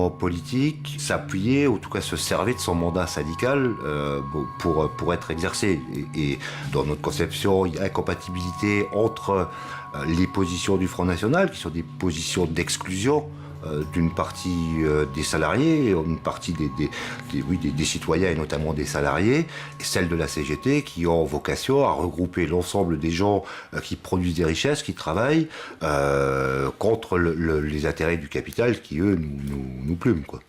engagement politique s'appuyait, ou en tout cas se servait de son mandat syndical pour être exercé. Et dans notre conception, il y a incompatibilité entre les positions du Front National, qui sont des positions d'exclusion d'une partie des salariés, une partie des citoyens et notamment des salariés, et celle de la CGT qui ont vocation à regrouper l'ensemble des gens qui produisent des richesses, qui travaillent contre les intérêts du capital qui, eux, nous plument, quoi.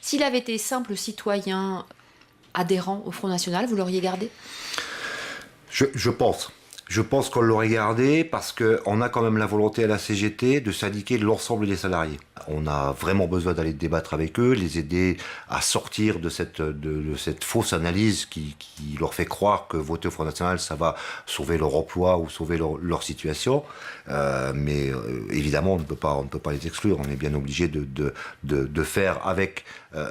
S'il avait été simple citoyen adhérent au Front National, vous l'auriez gardé ? Je pense. Je pense qu'on l'aurait gardé parce qu'on a quand même la volonté à la CGT de syndiquer l'ensemble des salariés. On a vraiment besoin d'aller débattre avec eux, les aider à sortir de cette fausse analyse qui leur fait croire que voter au Front National, ça va sauver leur emploi ou sauver leur situation. Mais évidemment, on ne peut pas les exclure. On est bien obligé de faire avec,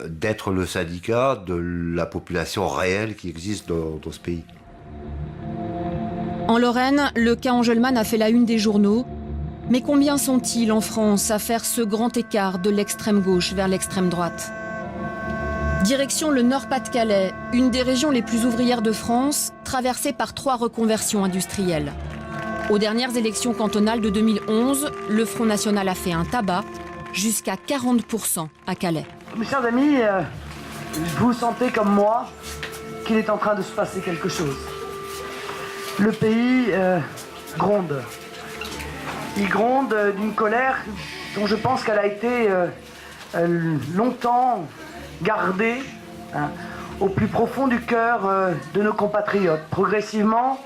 d'être le syndicat de la population réelle qui existe dans ce pays. En Lorraine, le cas Engelmann a fait la une des journaux. Mais combien sont-ils en France à faire ce grand écart de l'extrême gauche vers l'extrême droite ? Direction le Nord-Pas-de-Calais, une des régions les plus ouvrières de France, traversée par 3 reconversions industrielles. Aux dernières élections cantonales de 2011, le Front National a fait un tabac, jusqu'à 40% à Calais. Mes chers amis, vous sentez comme moi qu'il est en train de se passer quelque chose. Le pays gronde. Il gronde d'une colère dont je pense qu'elle a été longtemps gardée au plus profond du cœur de nos compatriotes. Progressivement,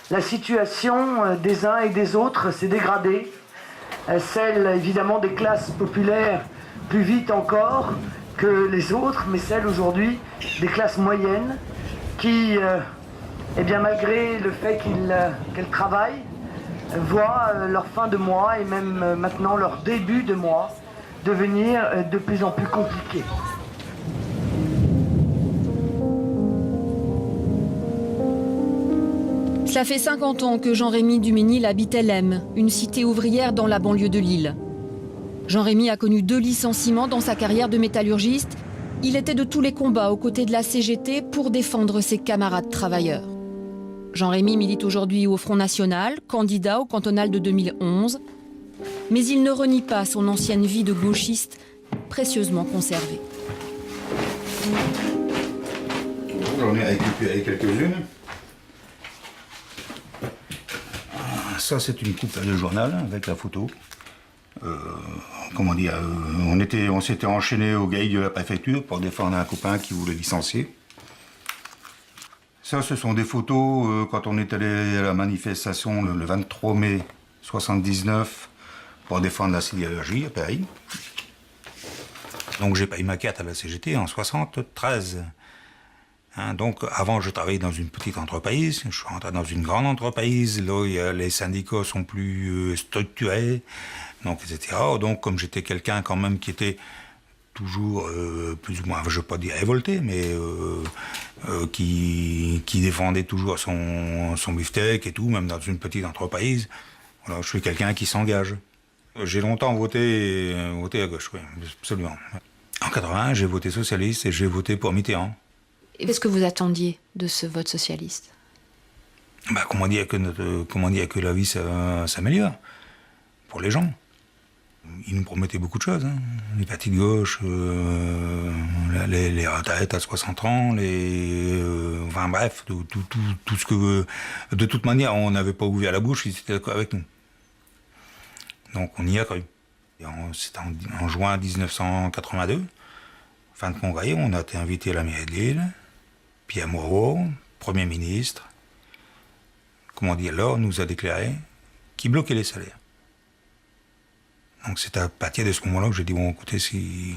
la situation des uns et des autres s'est dégradée. Celle évidemment des classes populaires plus vite encore que les autres, mais celle aujourd'hui des classes moyennes qui... Eh bien, malgré le fait qu'elles travaillent, voient leur fin de mois et même maintenant leur début de mois devenir de plus en plus compliqué. Cela fait 50 ans que Jean-Rémy Duménil habite Lem, une cité ouvrière dans la banlieue de Lille. Jean-Rémy a connu 2 licenciements dans sa carrière de métallurgiste. Il était de tous les combats aux côtés de la CGT pour défendre ses camarades travailleurs. Jean-Rémy milite aujourd'hui au Front National, candidat au cantonal de 2011. Mais il ne renie pas son ancienne vie de gauchiste, précieusement conservée. J'en ai récupéré quelques-unes. Ça, c'est une coupe de journal avec la photo. On s'était enchaîné au GAI de la préfecture pour défendre un copain qui voulait licencier. Ça, ce sont des photos quand on est allé à la manifestation le 23 mai 1979 pour défendre la sidérurgie à Paris. Donc j'ai payé ma carte à la CGT en 1973. Donc avant, je travaillais dans une petite entreprise. Je suis rentré dans une grande entreprise. Là, les syndicats sont plus structurés, donc, etc. Donc comme j'étais quelqu'un quand même qui était toujours plus ou moins, je ne veux pas dire révolté, mais qui défendait toujours son beefsteak et tout, même dans une petite entreprise. Voilà, je suis quelqu'un qui s'engage. J'ai longtemps voté à gauche, oui, absolument. En 80, j'ai voté socialiste et j'ai voté pour Mitterrand. Qu'est-ce que vous attendiez de ce vote socialiste ? Comment dire que la vie s'améliore pour les gens. Ils nous promettaient beaucoup de choses, les partis de gauche, les retraites à 60 ans, enfin bref, tout ce que... De toute manière, on n'avait pas ouvert la bouche, ils étaient d'accord avec nous. Donc on y a cru. C'était en juin 1982, fin de congrès, on a été invité à la mairie de Lille, Pierre Moreau, Premier ministre, alors nous a déclaré qu'il bloquait les salaires. Donc c'est à partir de ce moment-là que j'ai dit, bon, écoutez, s'il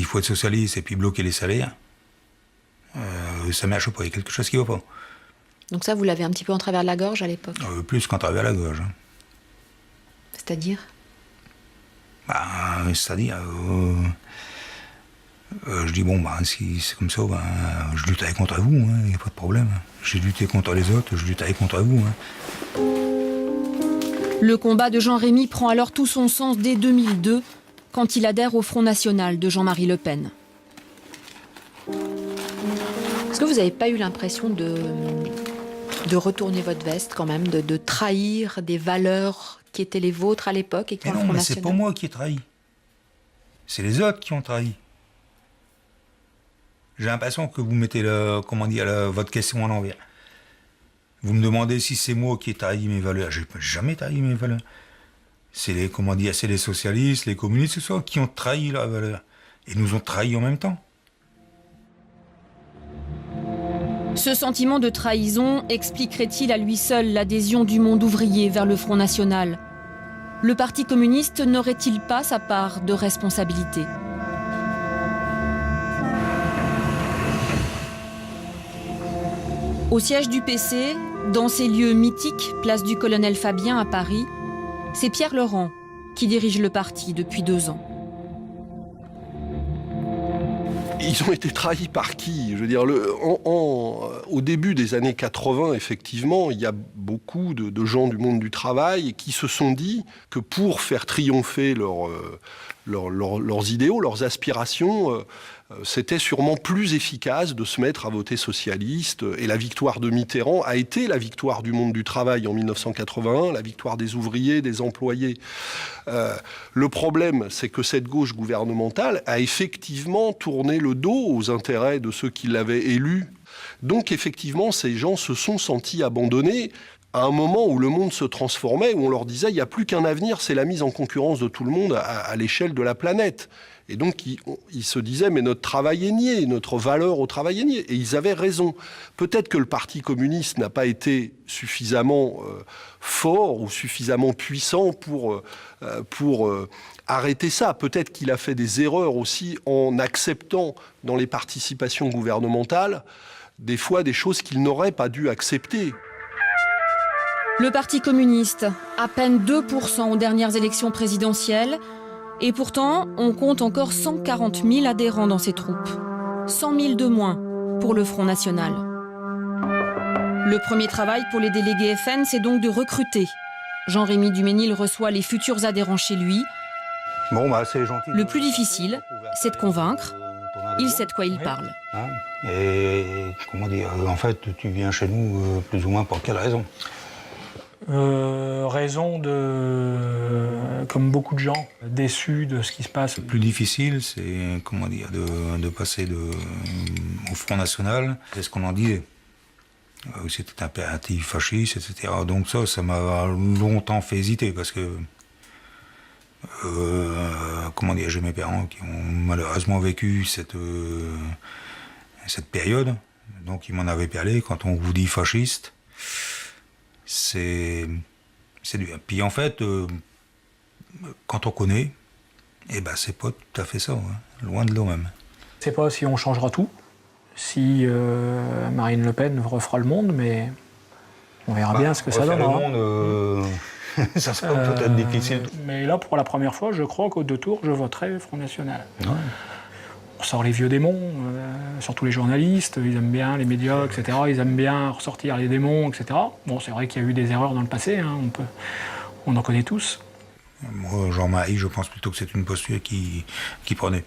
faut être socialiste et puis bloquer les salaires, ça ne marche pas, il y a quelque chose qui ne va pas. Donc ça, vous l'avez un petit peu en travers de la gorge à l'époque ? Plus qu'en travers de la gorge. C'est-à-dire ? C'est-à-dire, je dis, si c'est comme ça, je lutterai contre vous, il n'y a pas de problème. J'ai lutté contre les autres, je lutterai contre vous. Le combat de Jean-Rémy prend alors tout son sens dès 2002, quand il adhère au Front National de Jean-Marie Le Pen. Est-ce que vous n'avez pas eu l'impression de retourner votre veste quand même, de trahir des valeurs qui étaient les vôtres à l'époque et qui Mais ont le non, Front mais National? c'est pas moi qui ai trahi. C'est les autres qui ont trahi. J'ai l'impression que vous mettez votre question à l'envers. Vous me demandez si c'est moi qui ai trahi mes valeurs. J'ai jamais trahi mes valeurs. C'est les socialistes, les communistes, tout ça, qui ont trahi leurs valeurs. Et nous ont trahis en même temps. Ce sentiment de trahison expliquerait-il à lui seul l'adhésion du monde ouvrier vers le Front National? Le Parti communiste n'aurait-il pas sa part de responsabilité? Au siège du PC, dans ces lieux mythiques, place du Colonel Fabien à Paris, c'est Pierre Laurent qui dirige le parti depuis 2 ans. Ils ont été trahis par qui? Je veux dire, au début des années 80, effectivement, il y a beaucoup de gens du monde du travail qui se sont dit que pour faire triompher leurs idéaux, leurs aspirations, c'était sûrement plus efficace de se mettre à voter socialiste. Et la victoire de Mitterrand a été la victoire du monde du travail en 1981, la victoire des ouvriers, des employés. Le problème, c'est que cette gauche gouvernementale a effectivement tourné le dos aux intérêts de ceux qui l'avaient élu. Donc effectivement, ces gens se sont sentis abandonnés à un moment où le monde se transformait, où on leur disait il n'y a plus qu'un avenir, c'est la mise en concurrence de tout le monde à l'échelle de la planète. Et donc, ils se disaient, mais notre travail est nié, notre valeur au travail est niée. Et ils avaient raison. Peut-être que le Parti communiste n'a pas été suffisamment fort ou suffisamment puissant pour arrêter ça. Peut-être qu'il a fait des erreurs aussi en acceptant dans les participations gouvernementales des fois des choses qu'il n'aurait pas dû accepter. Le Parti communiste, à peine 2% aux dernières élections présidentielles, et pourtant, on compte encore 140 000 adhérents dans ses troupes. 100 000 de moins pour le Front National. Le premier travail pour les délégués FN, c'est donc de recruter. Jean-Rémy Duménil reçoit les futurs adhérents chez lui. Bon, c'est gentil. Le plus difficile, c'est de convaincre. Il sait de quoi il parle. Et en fait, tu viens chez nous plus ou moins pour quelle raison? Raison comme beaucoup de gens, déçus de ce qui se passe. Le plus difficile, c'est de passer au Front National. C'est ce qu'on en disait. C'était un impératif fasciste, etc. Donc ça m'a longtemps fait hésiter parce que j'ai mes parents qui ont malheureusement vécu cette période. Donc ils m'en avaient parlé. Quand on vous dit fasciste, c'est dur. Puis en fait, quand on connaît, c'est pas tout à fait ça, hein. Loin de là même. Je sais pas si on changera tout, si Marine Le Pen refera le monde, mais on verra bien ce que ça donnera. Le monde, ça sera peut-être difficile. Mais là, pour la première fois, je crois qu'au 2 tours, je voterai Front National. Ouais. On sort les vieux démons, surtout les journalistes, ils aiment bien les médias, etc. Ils aiment bien ressortir les démons, etc. Bon, c'est vrai qu'il y a eu des erreurs dans le passé, hein, on en connaît tous. Moi, Jean-Marie, je pense plutôt que c'est une posture qui prenait.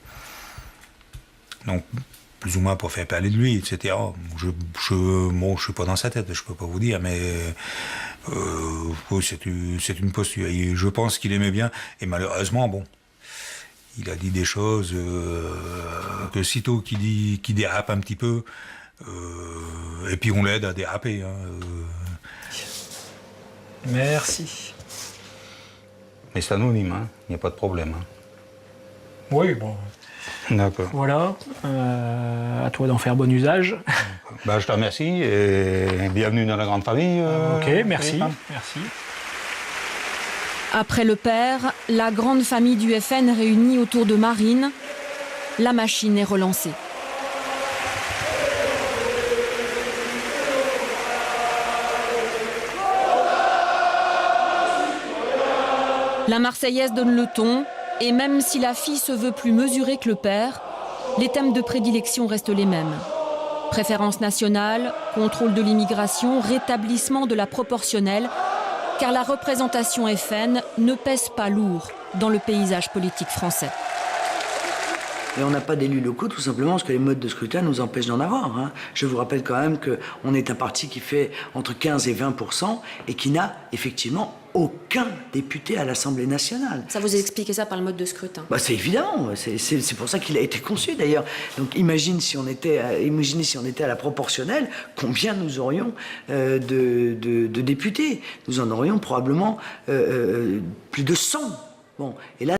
Donc, plus ou moins pour faire parler de lui, etc. Je suis pas dans sa tête, je peux pas vous dire, mais c'est une posture. Et je pense qu'il aimait bien, et malheureusement, il a dit des choses que sitôt qu'il dérape un petit peu, et puis on l'aide à déraper. Merci. Mais c'est anonyme, il n'y a pas de problème. Oui, bon. D'accord. Voilà, à toi d'en faire bon usage. Je te remercie et bienvenue dans la grande famille. Ok, merci. Merci. Après le père, la grande famille du FN réunie autour de Marine, la machine est relancée. La Marseillaise donne le ton, et même si la fille se veut plus mesurée que le père, les thèmes de prédilection restent les mêmes. Préférence nationale, contrôle de l'immigration, rétablissement de la proportionnelle, car la représentation FN ne pèse pas lourd dans le paysage politique français. Et on n'a pas d'élus locaux tout simplement parce que les modes de scrutin nous empêchent d'en avoir. Hein. Je vous rappelle quand même qu'on est un parti qui fait entre 15 et 20% et qui n'a effectivement aucun député à l'Assemblée nationale. Ça vous expliquez ça par le mode de scrutin? Bah c'est évident, c'est pour ça qu'il a été conçu d'ailleurs. Donc imaginez si on était à la proportionnelle, combien nous aurions de députés? Nous en aurions probablement plus de 100. Bon, et là.